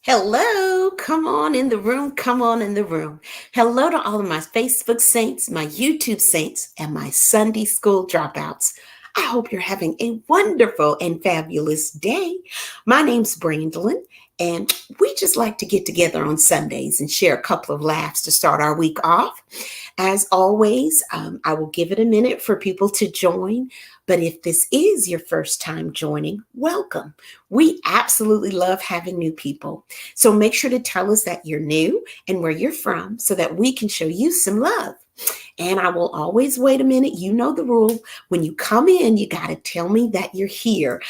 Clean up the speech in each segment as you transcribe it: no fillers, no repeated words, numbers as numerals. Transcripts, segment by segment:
Hello, come on in the room, come on in the room. Hello to all of my Facebook saints, my YouTube saints, and my Sunday school dropouts. I hope you're having a wonderful and fabulous day. My name's Brandlin, and we just like to get together on Sundays and share a couple of laughs to start our week off. As always, I will give it a minute for people to join. But if this is your first time joining, welcome. We absolutely love having new people. So make sure to tell us that you're new and where you're from so that we can show you some love. And I will always wait a minute. You know the rule. When you come in, you got to tell me that you're here.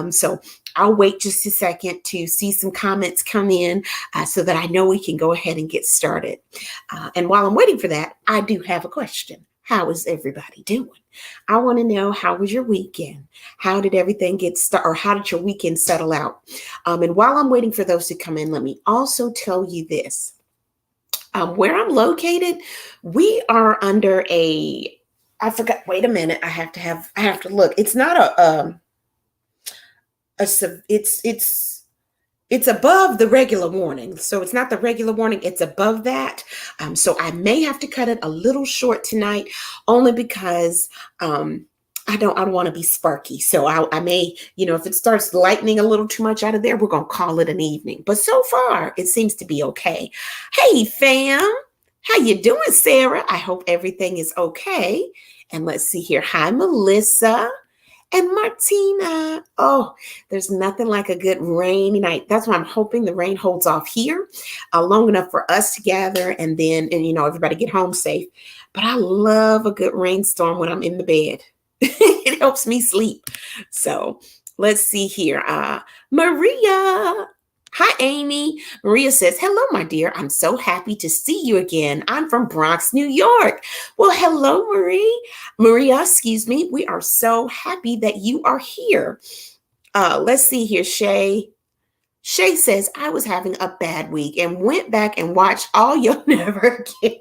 So I'll wait just a second to see some comments come in so that I know we can go ahead and get started. And while I'm waiting for that, I do have a question. How is everybody doing? I want to know, how was your weekend? How did everything get started, or how did your weekend settle out? And while I'm waiting for those to come in, let me also tell you this. Where I'm located, we are under I forgot, wait a minute, I have to look. It's not it's above the regular warning. So it's not the regular warning, it's above that. So I may have to cut it a little short tonight, only because I don't want to be sparky. So I may, if it starts lightning a little too much out of there, we're going to call it an evening. But so far, it seems to be okay. Hey, fam. How you doing, Sarah? I hope everything is okay. And let's see here. Hi, Melissa. And Martina. Oh, there's nothing like a good rainy night. That's why I'm hoping the rain holds off here long enough for us to gather and everybody get home safe. But I love a good rainstorm when I'm in the bed. It helps me sleep. So let's see here. Maria. Hi, Amy. Maria says, hello, my dear. I'm so happy to see you again. I'm from Bronx, New York. Well, hello, Maria, excuse me. We are so happy that you are here. Let's see here, Shay. Shay says, I was having a bad week and went back and watched All You'll Never Get.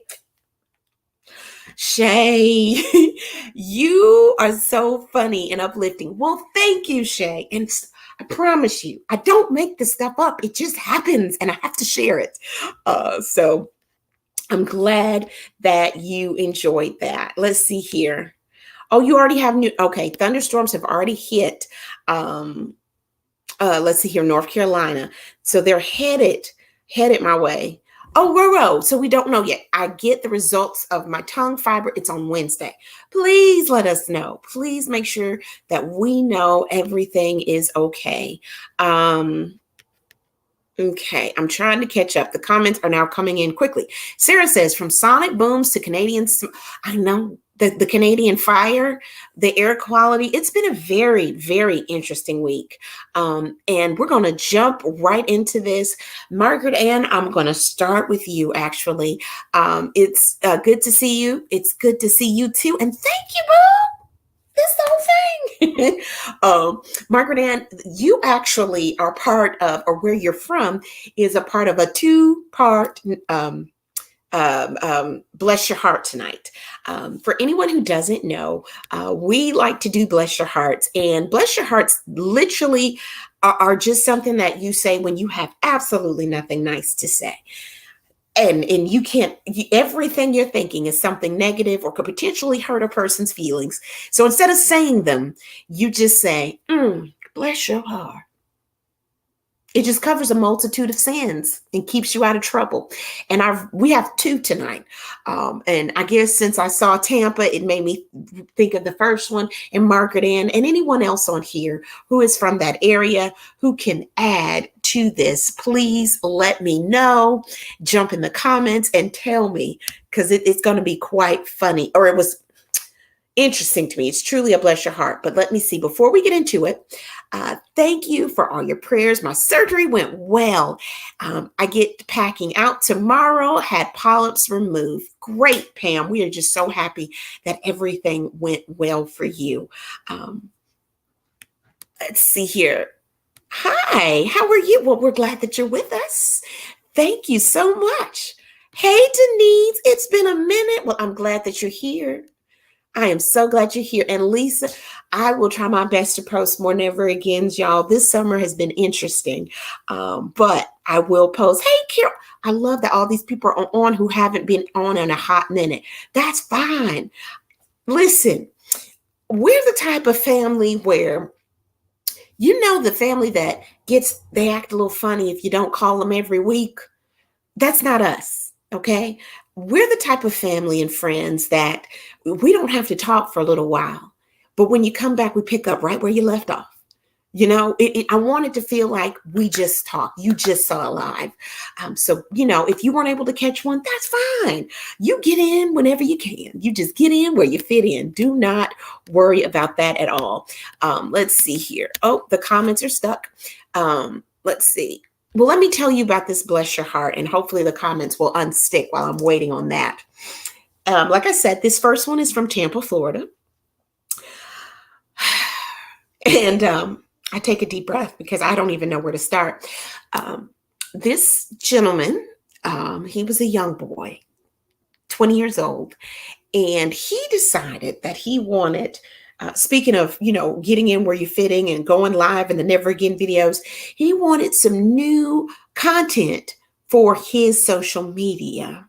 Shay, you are so funny and uplifting. Well, thank you, Shay. And I promise you, I don't make this stuff up. It just happens and I have to share it. So I'm glad that you enjoyed that. Let's see here. Oh, you already have okay. Thunderstorms have already hit. Let's see here, North Carolina. So they're headed my way. Oh, Roro. So we don't know yet. I get the results of my tongue fiber. It's on Wednesday. Please let us know. Please make sure that we know everything is okay. Okay, I'm trying to catch up. The comments are now coming in quickly. Sarah says, from sonic booms to Canadian, I know the Canadian fire, the air quality. It's been a very, very interesting week. And we're going to jump right into this. Margaret Ann, I'm going to start with you, actually. It's good to see you. It's good to see you, too. And thank you, boo. This whole thing. Margaret Ann, you actually are part of, or where you're from, is a part of a two-part Bless Your Heart tonight. For anyone who doesn't know, we like to do Bless Your Hearts, and Bless Your Hearts literally are just something that you say when you have absolutely nothing nice to say. And you can't, everything you're thinking is something negative or could potentially hurt a person's feelings. So instead of saying them, you just say, bless your heart. It just covers a multitude of sins and keeps you out of trouble. And we have two tonight. And I guess since I saw Tampa, it made me think of the first one, and Margaret Ann and anyone else on here who is from that area who can add to this. Please let me know. Jump in the comments and tell me, because it's going to be quite funny, or it was interesting to me. It's truly a bless your heart. But let me see, before we get into it, thank you for all your prayers. My surgery went well. I get packing out tomorrow, had polyps removed. Great, Pam. We are just so happy that everything went well for you. Let's see here. Hi, how are you? Well, we're glad that you're with us. Thank you so much. Hey, Denise, it's been a minute. Well, I'm glad that you're here. I am so glad you're here. And Lisa, I will try my best to post more Never Agains, y'all. This summer has been interesting, but I will post, hey, Carol. I love that all these people are on who haven't been on in a hot minute. That's fine. Listen, we're the type of family where, the family that they act a little funny if you don't call them every week. That's not us. Okay. We're the type of family and friends that we don't have to talk for a little while. But when you come back, we pick up right where you left off. I wanted to feel like we just talked. You just saw live. So, if you weren't able to catch one, that's fine. You get in whenever you can. You just get in where you fit in. Do not worry about that at all. Let's see here. Oh, the comments are stuck. Let's see. Well, let me tell you about this Bless Your Heart, and hopefully the comments will unstick while I'm waiting on that. Like I said, this first one is from Tampa, Florida. And I take a deep breath because I don't even know where to start. This gentleman, he was a young boy, 20 years old, and he decided that he wanted, speaking of, getting in where you're fitting and going live in the Never Again videos, he wanted some new content for his social media.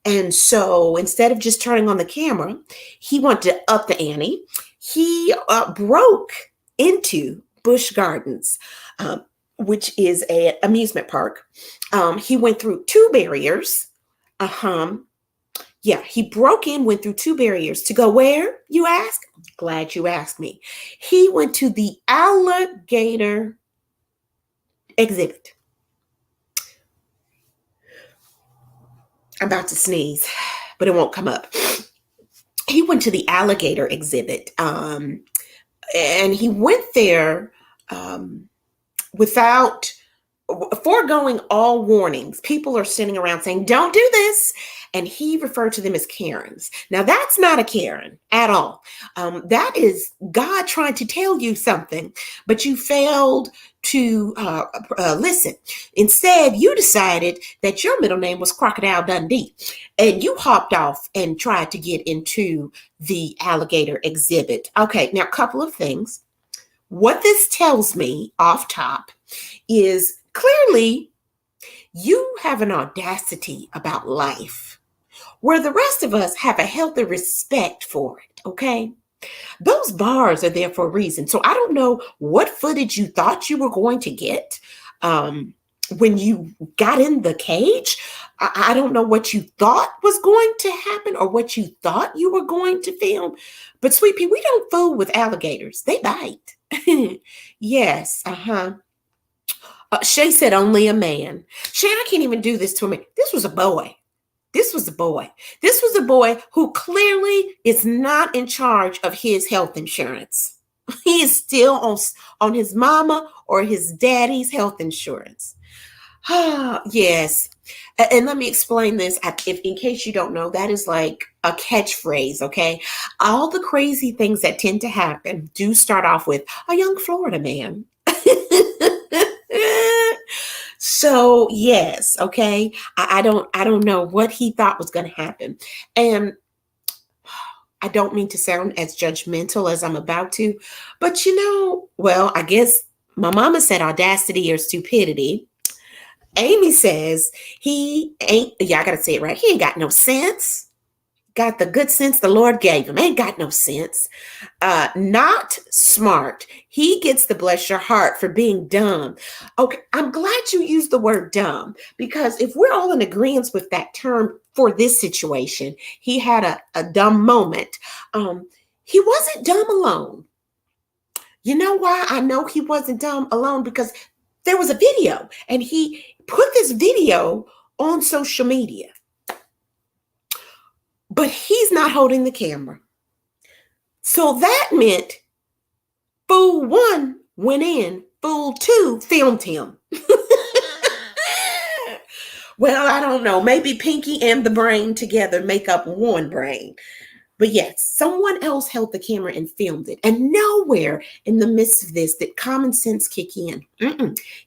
And so instead of just turning on the camera, he wanted to up the ante. He broke into Busch Gardens, which is an amusement park. He went through two barriers. Yeah, he broke in, went through two barriers to go where, you ask? Glad you asked me. He went to the alligator exhibit. I'm about to sneeze, but it won't come up. He went to the alligator exhibit, and he went there without foregoing all warnings. People are sitting around saying, don't do this. And he referred to them as Karens. Now, that's not a Karen at all. That is God trying to tell you something, but you failed to listen. Instead, you decided that your middle name was Crocodile Dundee, and you hopped off and tried to get into the alligator exhibit. Okay, now a couple of things. What this tells me off top is clearly you have an audacity about life where the rest of us have a healthy respect for it, okay? Those bars are there for a reason. So I don't know what footage you thought you were going to get when you got in the cage. I don't know what you thought was going to happen or what you thought you were going to film. But Sweet Pea, we don't fool with alligators. They bite. Yes, Shay said only a man. Shay, I can't even do this to me. This was a boy. This was a boy. This was a boy who clearly is not in charge of his health insurance. He is still on his mama or his daddy's health insurance. Yes. And let me explain this. If in case you don't know, that is like a catchphrase, okay? All the crazy things that tend to happen do start off with a young Florida man. So yes, okay. I don't know what he thought was going to happen. And I don't mean to sound as judgmental as I'm about to, but well, I guess my mama said audacity or stupidity. Amy says he ain't, yeah, I gotta say it right. He ain't got no sense. Got the good sense the Lord gave him. Ain't got no sense. Not smart. He gets the bless your heart for being dumb. Okay, I'm glad you used the word dumb, because if we're all in agreement with that term for this situation, he had a dumb moment. He wasn't dumb alone. You know why I know he wasn't dumb alone? Because there was a video, and he put this video on social media. But he's not holding the camera. So that meant fool one went in, fool two filmed him. Well, I don't know. Maybe Pinky and the brain together make up one brain. But yes, someone else held the camera and filmed it. And nowhere in the midst of this did common sense kick in.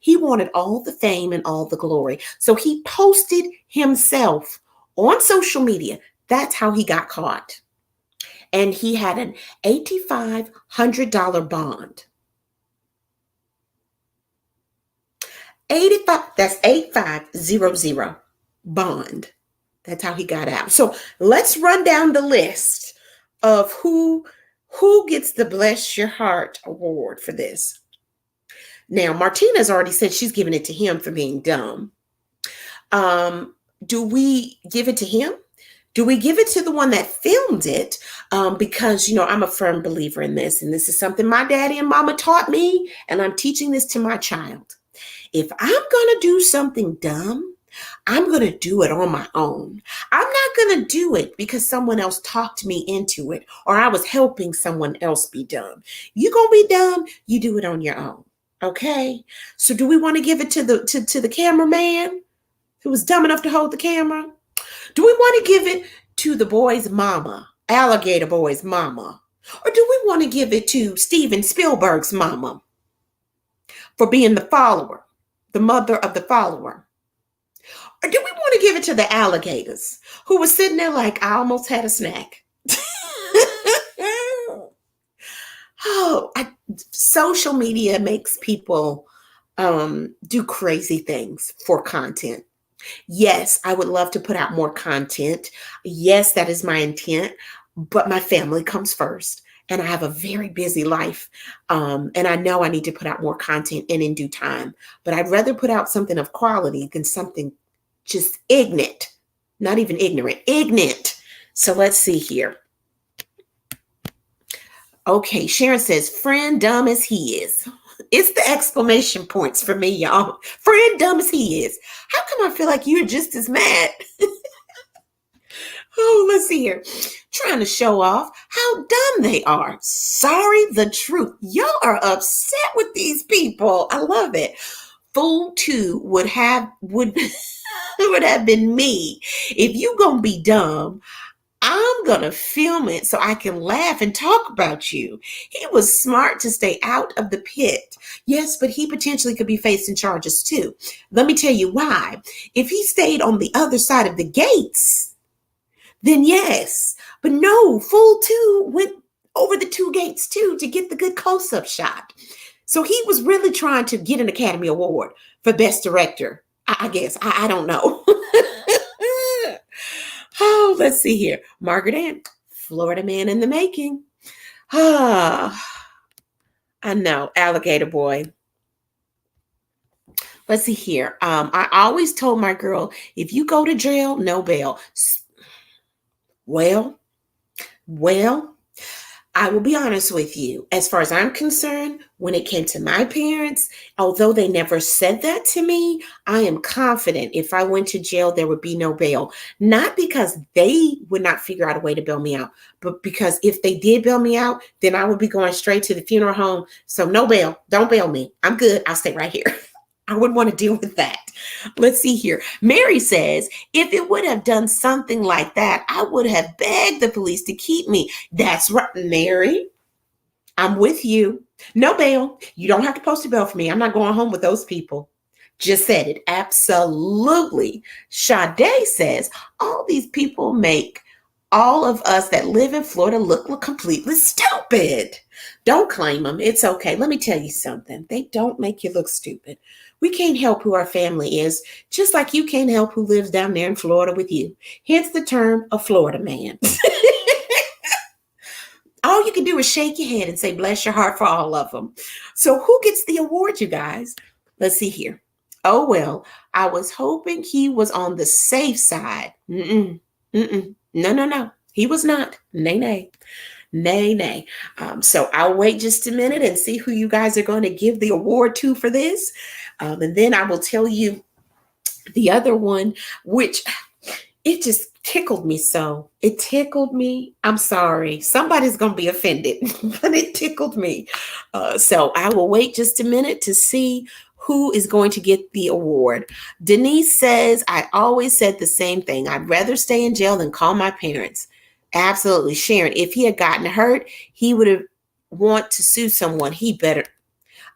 He wanted all the fame and all the glory. So he posted himself on social media. That's how he got caught. And he had an $8,500 bond. 85, that's 8500 bond. That's how he got out. So let's run down the list of who gets the Bless Your Heart award for this. Now, Martina's already said she's giving it to him for being dumb. Do we give it to him? Do we give it to the one that filmed it? Because, I'm a firm believer in this, and this is something my daddy and mama taught me, and I'm teaching this to my child. If I'm going to do something dumb, I'm going to do it on my own. I'm not going to do it because someone else talked me into it or I was helping someone else be dumb. You're going to be dumb, you do it on your own. Okay? So do we want to give it to the cameraman who was dumb enough to hold the camera? Do we want to give it to the boy's mama, Alligator Boy's mama? Or do we want to give it to Steven Spielberg's mama for being the follower, the mother of the follower? Or do we want to give it to the alligators who were sitting there like, I almost had a snack? Social media makes people do crazy things for content. Yes, I would love to put out more content. Yes, that is my intent, but my family comes first. And I have a very busy life. And I know I need to put out more content and in due time. But I'd rather put out something of quality than something just ignorant. Not even ignorant, ignorant. So let's see here. Okay, Sharon says, friend dumb as he is. It's the exclamation points for me, y'all. Friend dumb as he is. How come I feel like you're just as mad? Oh, let's see here. Trying to show off how dumb they are. Sorry, the truth. Y'all are upset with these people. I love it. Fool 2 would have been me. If you gonna be dumb, I'm gonna film it so I can laugh and talk about you. He was smart to stay out of the pit. Yes, but he potentially could be facing charges too. Let me tell you why. If he stayed on the other side of the gates, then yes. But no, Fool 2 went over the 2 gates too to get the good close-up shot. So he was really trying to get an Academy Award for Best Director. I guess. I don't know. Oh, let's see here. Margaret Ann, Florida man in the making. I know, Alligator Boy. Let's see here. I always told my girl, if you go to jail, no bail. Well, I will be honest with you. As far as I'm concerned, when it came to my parents, although they never said that to me, I am confident if I went to jail, there would be no bail. Not because they would not figure out a way to bail me out, but because if they did bail me out, then I would be going straight to the funeral home. So no bail. Don't bail me. I'm good. I'll stay right here. I wouldn't want to deal with that. Let's see here. Mary says, if it would have done something like that, I would have begged the police to keep me. That's right, Mary. I'm with you. No bail. You don't have to post a bail for me. I'm not going home with those people. Just said it. Absolutely. Sade says, all these people make all of us that live in Florida look completely stupid. Don't claim them. It's okay. Let me tell you something. They don't make you look stupid. We can't help who our family is, just like you can't help who lives down there in Florida with you. Hence the term a Florida man. All you can do is shake your head and say, bless your heart for all of them. So who gets the award, you guys? Let's see here. Oh, well, I was hoping he was on the safe side. No. He was not. Nay. So I'll wait just a minute and see who you guys are going to give the award to for this. And then I will tell you the other one, which it just tickled me so. It tickled me. I'm sorry. Somebody's going to be offended, but it tickled me. So I will wait just a minute to see who is going to get the award. Denise says, I always said the same thing. I'd rather stay in jail than call my parents. Absolutely. Sharon, if he had gotten hurt, he would have want to sue someone. He better.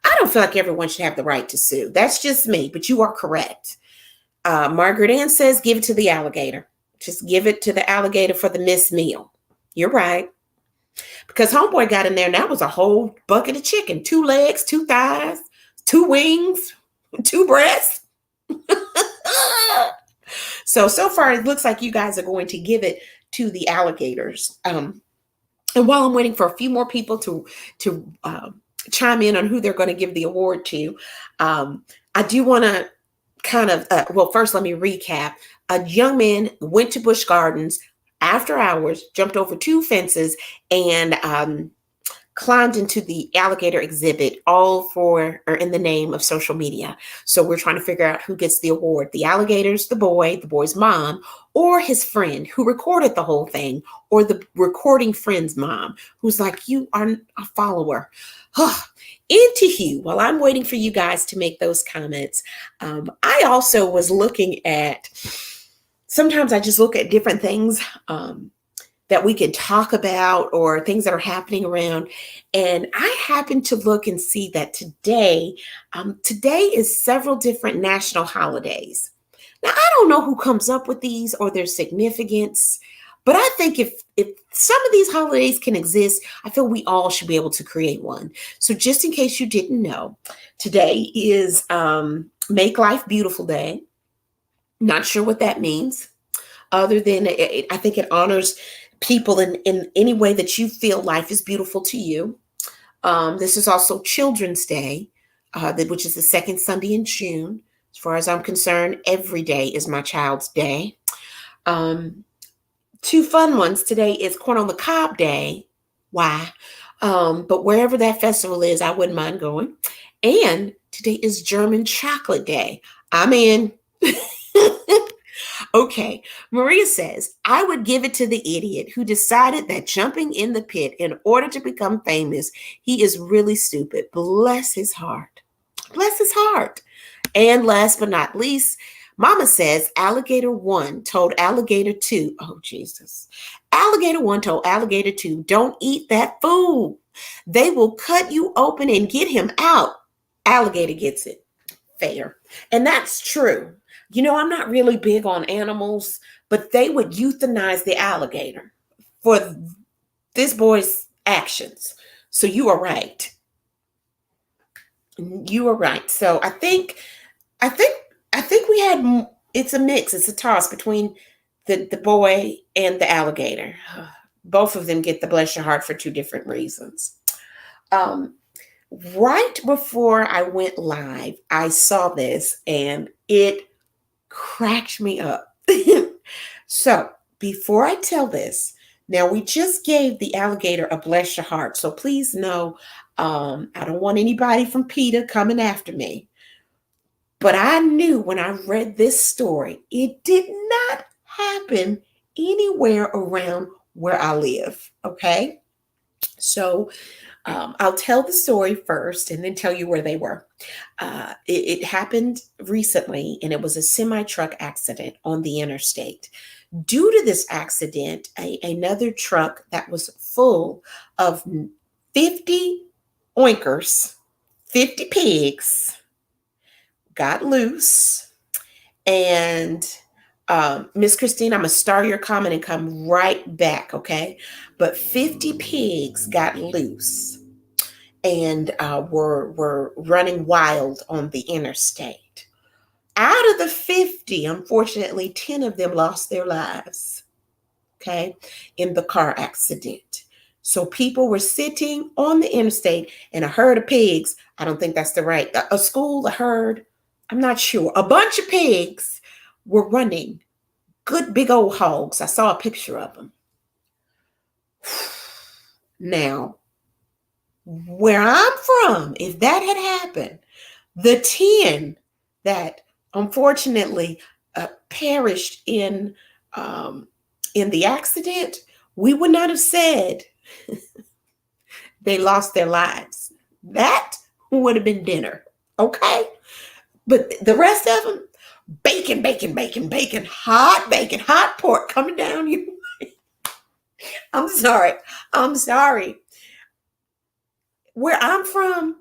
I don't feel like everyone should have the right to sue. That's just me, but you are correct. Margaret Ann says, give it to the alligator. Just give it to the alligator for the missed meal. You're right. Because homeboy got in there and that was a whole bucket of chicken. 2 legs, 2 thighs, 2 wings. Two breasts. So far, it looks like you guys are going to give it to the alligators. And while I'm waiting for a few more people to chime in on who they're going to give the award to, I do want to kind of, well, first let me recap. A young man went to Busch Gardens after hours, jumped over two fences, and climbed into the alligator exhibit, all for or in the name of social media. So we're trying to figure out who gets the award: the alligators, the boy's mom, or his friend who recorded the whole thing, or the recording friend's mom who's like, you are a follower. Anywho, while I'm waiting for you guys to make those comments, I also was looking at, sometimes I just look at different things that we can talk about or things that are happening around. And I happened to look and see that today is several different national holidays. Now, I don't know who comes up with these or their significance, but I think if some of these holidays can exist, I feel we all should be able to create one. So just in case you didn't know, today is Make Life Beautiful Day. Not sure what that means, other than I think it honors people in any way that you feel life is beautiful to you. This is also Children's Day, which is the second Sunday in June. As far as I'm concerned, every day is my child's day. Two fun ones. Today is Corn on the Cob Day. Why? But wherever that festival is, I wouldn't mind going. And today is German Chocolate Day. I'm in. Okay, Maria says, I would give it to the idiot who decided that jumping in the pit in order to become famous, he is really stupid. Bless his heart. Bless his heart. And last but not least, Mama says, Alligator 1 told Alligator 2, oh, Jesus. Alligator 1 told Alligator 2, don't eat that food. They will cut you open and get him out. Alligator gets it. Fair. And that's true. You know, I'm not really big on animals, but they would euthanize the alligator for this boy's actions. So you are right. You are right. So I think we had, it's a mix. It's a toss between the boy and the alligator. Both of them get the bless your heart for two different reasons. Right before I went live, I saw this and it cracked me up. So before I tell this, now we just gave the alligator a bless your heart. So please know, I don't want anybody from PETA coming after me. But I knew when I read this story, it did not happen anywhere around where I live. Okay. So I'll tell the story first and then tell you where they were. It happened recently, and it was a semi-truck accident on the interstate. Due to this accident, another truck that was full of 50 oinkers, 50 pigs, got loose. And Miss Christine, I'm going to star your comment and come right back, okay? But 50 pigs got loose and were running wild on the interstate. Out of the 50, unfortunately, 10 of them lost their lives, okay, in the car accident. So people were sitting on the interstate and a herd of pigs, I don't think that's the right, a school, a herd, I'm not sure. A bunch of pigs were running. Good big old hogs. I saw a picture of them. Now, where I'm from, if that had happened, the 10 that unfortunately perished in the accident, we would not have said they lost their lives. That would have been dinner, okay? But the rest of them, bacon, hot pork coming down you. I'm sorry. Where I'm from,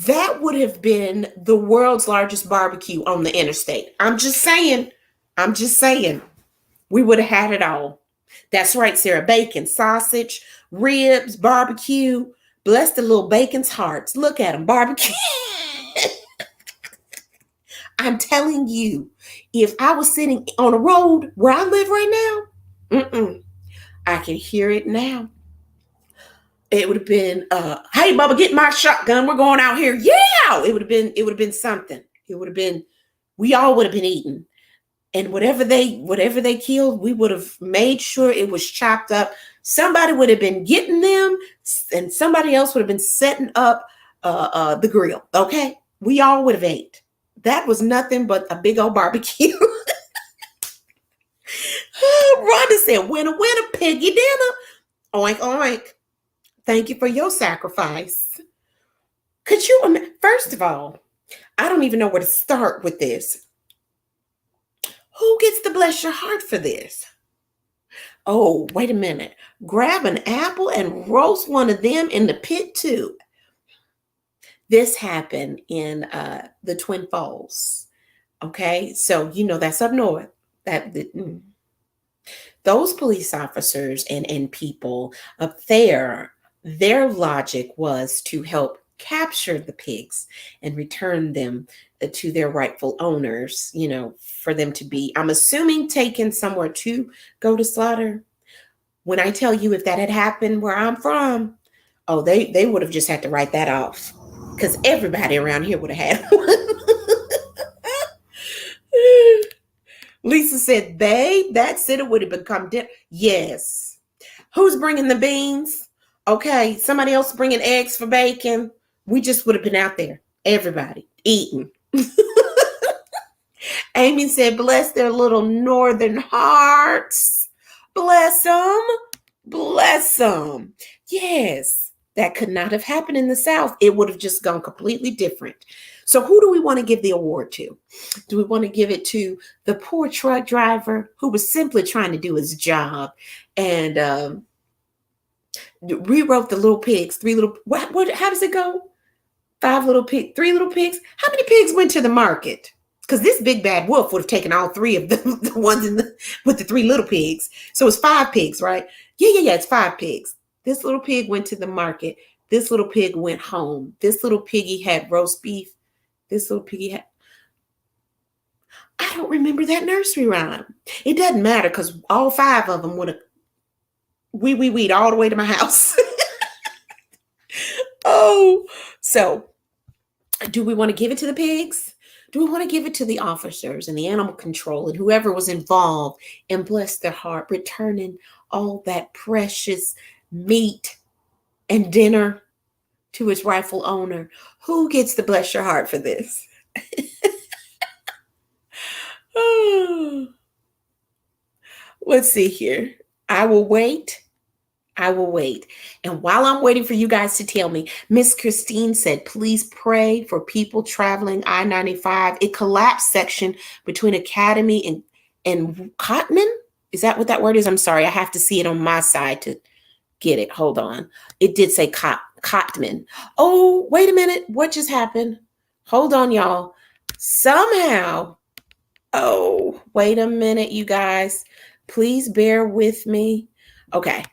that would have been the world's largest barbecue on the interstate. I'm just saying. We would have had it all. That's right, Sarah. Bacon, sausage, ribs, barbecue, Bless the little bacon's hearts. Look at them, barbecue. I'm telling you, if I was sitting on a road where I live right now, I can hear it now. It would have been, hey, Bubba, get my shotgun. We're going out here. Yeah, it would have been something. It would have been, we all would have been eating. And whatever they killed, we would have made sure it was chopped up. Somebody would have been getting them, and somebody else would have been setting up the grill. Okay, we all would have ate. That was nothing but a big old barbecue. Rhonda said, "Winner, winner, piggy dinner. Oink, oink. Thank you for your sacrifice." Could you imagine? First of all, I don't even know where to start with this. Who gets to bless your heart for this? Oh, wait a minute. Grab an apple and roast one of them in the pit too. This happened in the Twin Falls. Okay, so that's up north. Those police officers and people up there, their logic was to help capture the pigs and return them to their rightful owners, for them to be, I'm assuming, taken somewhere to go to slaughter. When I tell you, if that had happened where I'm from, oh, they would have just had to write that off, because everybody around here would have had one. Lisa said that's it would have become yes. Who's bringing the beans? Okay, somebody else bringing eggs for bacon. We just would have been out there, everybody eating. Amy said, bless their little northern hearts. Bless them. Bless them. Yes, that could not have happened in the South. It would have just gone completely different. So who do we want to give the award to? Do we want to give it to the poor truck driver who was simply trying to do his job and rewrote the little pigs, how does it go? 5 little pigs, 3 little pigs. How many pigs went to the market? Because this big bad wolf would have taken all 3 of them, the ones with the 3 little pigs. So it's 5 pigs, right? Yeah, it's 5 pigs. This little pig went to the market. This little pig went home. This little piggy had roast beef. This little piggy had, I don't remember that nursery rhyme. It doesn't matter, because all 5 of them would have weed all the way to my house. Oh, so do we want to give it to the pigs? Do we want to give it to the officers and the animal control and whoever was involved and bless their heart, returning all that precious meat and dinner to its rightful owner? Who gets to bless your heart for this? Oh. Let's see here. I will wait. And while I'm waiting for you guys to tell me, Miss Christine said, please pray for people traveling I-95. It collapsed section between Academy and Cotman. Is that what that word is? I'm sorry. I have to see it on my side to get it. Hold on. It did say Cotman. Oh, wait a minute. What just happened? Hold on, y'all. Somehow. Oh, wait a minute, you guys. Please bear with me. Okay.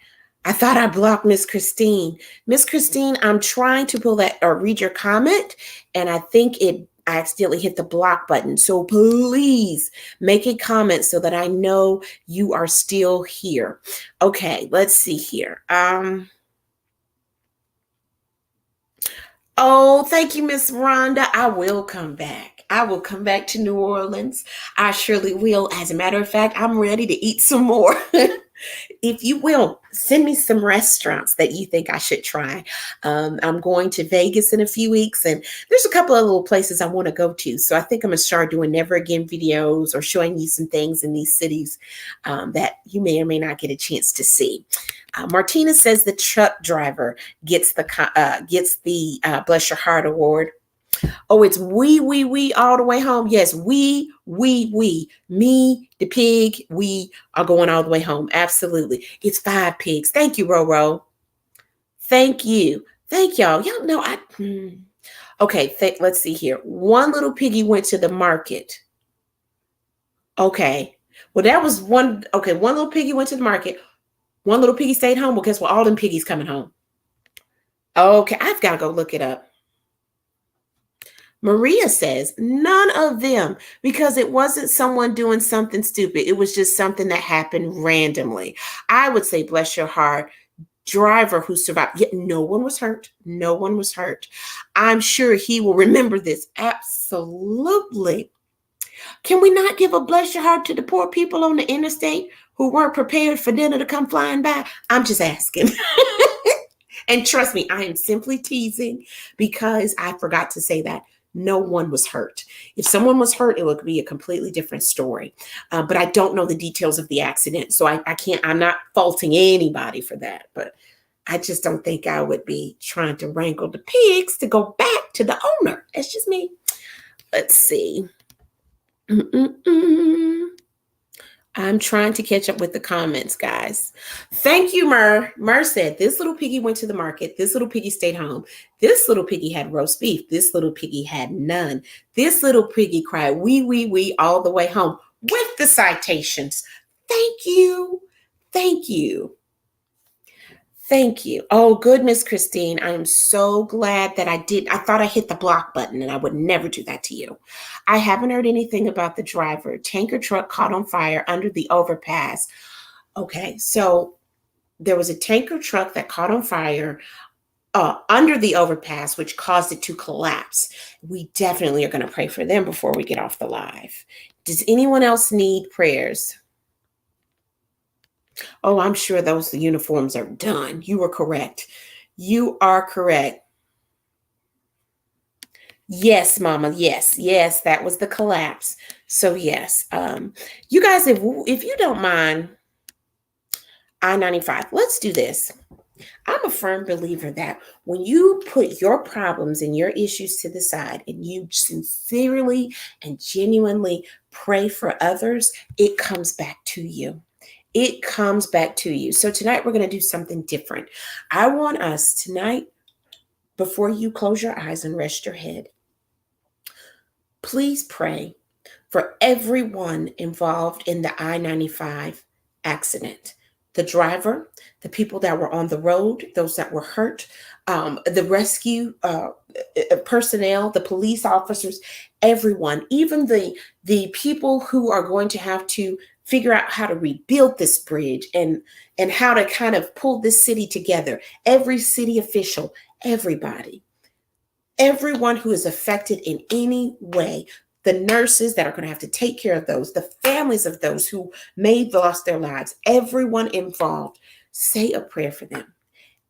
I thought I blocked Miss Christine. Miss Christine, I'm trying to pull that or read your comment, and I think I accidentally hit the block button. So please make a comment so that I know you are still here. Okay, let's see here. Oh, thank you, Miss Rhonda. I will come back. I will come back to New Orleans. I surely will. As a matter of fact, I'm ready to eat some more. If you will, send me some restaurants that you think I should try. I'm going to Vegas in a few weeks, and there's a couple of little places I want to go to. So I think I'm going to start doing never again videos or showing you some things in these cities that you may or may not get a chance to see. Martina says the truck driver gets the Bless Your Heart award. Oh, it's we all the way home. Yes, we, me, the pig, we are going all the way home. Absolutely. It's 5 pigs. Thank you, Roro. Thank you. Thank y'all. Y'all know okay, let's see here. 1 little piggy went to the market. Okay. Well, that was one. Okay, 1 little piggy went to the market. 1 little piggy stayed home. Well, guess what? All them piggies coming home. Okay, I've got to go look it up. Maria says, none of them, because it wasn't someone doing something stupid. It was just something that happened randomly. I would say, bless your heart, driver who survived. Yet no one was hurt. No one was hurt. I'm sure he will remember this. Absolutely. Can we not give a bless your heart to the poor people on the interstate who weren't prepared for dinner to come flying by? I'm just asking. And trust me, I am simply teasing because I forgot to say that. No one was hurt. If someone was hurt, it would be a completely different story. But I don't know the details of the accident. So I can't, I'm not faulting anybody for that. But I just don't think I would be trying to wrangle the pigs to go back to the owner. That's just me. Let's see. I'm trying to catch up with the comments, guys. Thank you, Mur. Mur said, this little piggy went to the market. This little piggy stayed home. This little piggy had roast beef. This little piggy had none. This little piggy cried, wee, all the way home with the citations. Thank you. Thank you. Thank you. Oh, good, Miss Christine. I am so glad that I did. I thought I hit the block button and I would never do that to you. I haven't heard anything about the driver. Tanker truck caught on fire under the overpass. Okay, so there was a tanker truck that caught on fire under the overpass, which caused it to collapse. We definitely are going to pray for them before we get off the live. Does anyone else need prayers? Oh, I'm sure those uniforms are done. You were correct. You are correct. Yes, Mama. Yes, that was the collapse. So yes, you guys, if you don't mind, I-95. Let's do this. I'm a firm believer that when you put your problems and your issues to the side and you sincerely and genuinely pray for others, it comes back to you. It comes back to you. So tonight we're going to do something different. I want us tonight, before you close your eyes and rest your head, please pray for everyone involved in the I-95 accident. The driver, the people that were on the road, those that were hurt, the rescue personnel, the police officers, everyone, even the people who are going to have to figure out how to rebuild this bridge and how to kind of pull this city together. Every city official, everybody, everyone who is affected in any way, the nurses that are going to have to take care of those, the families of those who may have lost their lives, everyone involved, say a prayer for them.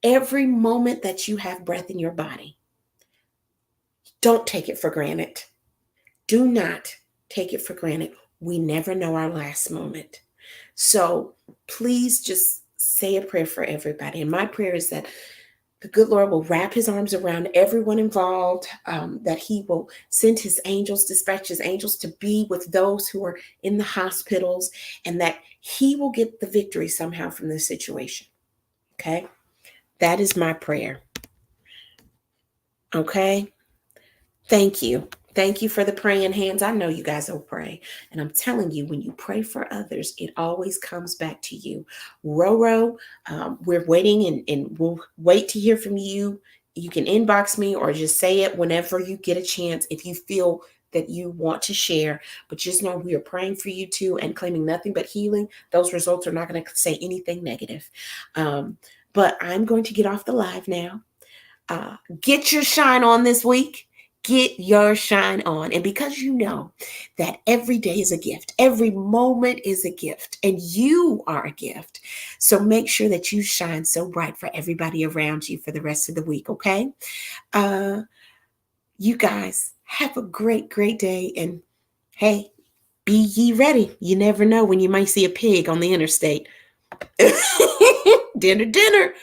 Every moment that you have breath in your body, don't take it for granted. Do not take it for granted. We never know our last moment. So please just say a prayer for everybody. And my prayer is that the good Lord will wrap his arms around everyone involved, that he will send his angels, dispatch his angels to be with those who are in the hospitals, and that he will get the victory somehow from this situation. Okay? That is my prayer. Okay? Thank you. Thank you for the praying hands. I know you guys will pray. And I'm telling you, when you pray for others, it always comes back to you. Roro, we're waiting and we'll wait to hear from you. You can inbox me or just say it whenever you get a chance if you feel that you want to share. But just know we are praying for you too and claiming nothing but healing. Those results are not going to say anything negative. But I'm going to get off the live now. Get your shine on this week. Get your shine on. And because you know that every day is a gift, every moment is a gift, and you are a gift. So make sure that you shine so bright for everybody around you for the rest of the week, okay? You guys have a great, great day. And hey, be ye ready. You never know when you might see a pig on the interstate. Dinner.